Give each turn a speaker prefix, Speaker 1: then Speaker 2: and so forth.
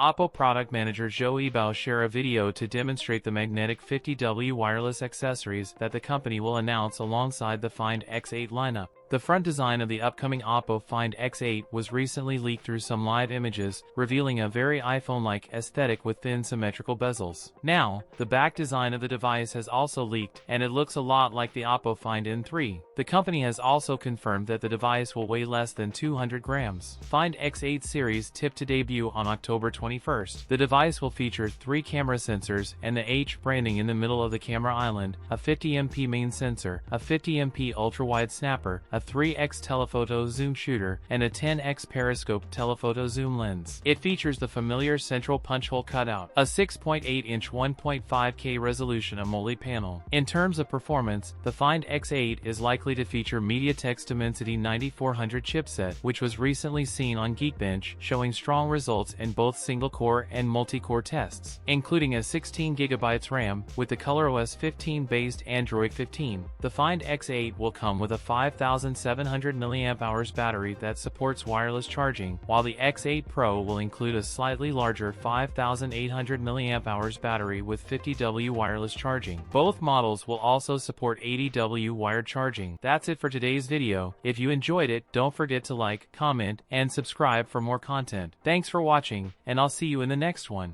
Speaker 1: OPPO product manager Zhou Yibao share a video to demonstrate the magnetic 50W wireless accessories that the company will announce alongside the Find X8 lineup. The front design of the upcoming OPPO Find X8 was recently leaked through some live images, revealing a very iPhone-like aesthetic with thin symmetrical bezels. Now, the back design of the device has also leaked, and it looks a lot like the OPPO Find N3. The company has also confirmed that the device will weigh less than 200 grams. Find X8 series tipped to debut on October 21st. The device will feature 3 camera sensors and the H branding in the middle of the camera island, a 50MP main sensor, a 50MP ultra-wide snapper, a 3x telephoto zoom shooter, and a 10x periscope telephoto zoom lens. It features the familiar central punch hole cutout, a 6.8-inch 1.5K resolution AMOLED panel. In terms of performance, the Find X8 is likely to feature MediaTek's Dimensity 9400 chipset, which was recently seen on Geekbench, showing strong results in both single-core and multi-core tests, including a 16GB RAM with the ColorOS 15-based Android 15. The Find X8 will come with a 5,700 mAh battery that supports wireless charging, while the X8 Pro will include a slightly larger 5,800 mAh battery with 50W wireless charging. Both models will also support 80W wired charging. That's it for today's video. If you enjoyed it, don't forget to like, comment, and subscribe for more content. Thanks for watching, and I'll see you in the next one.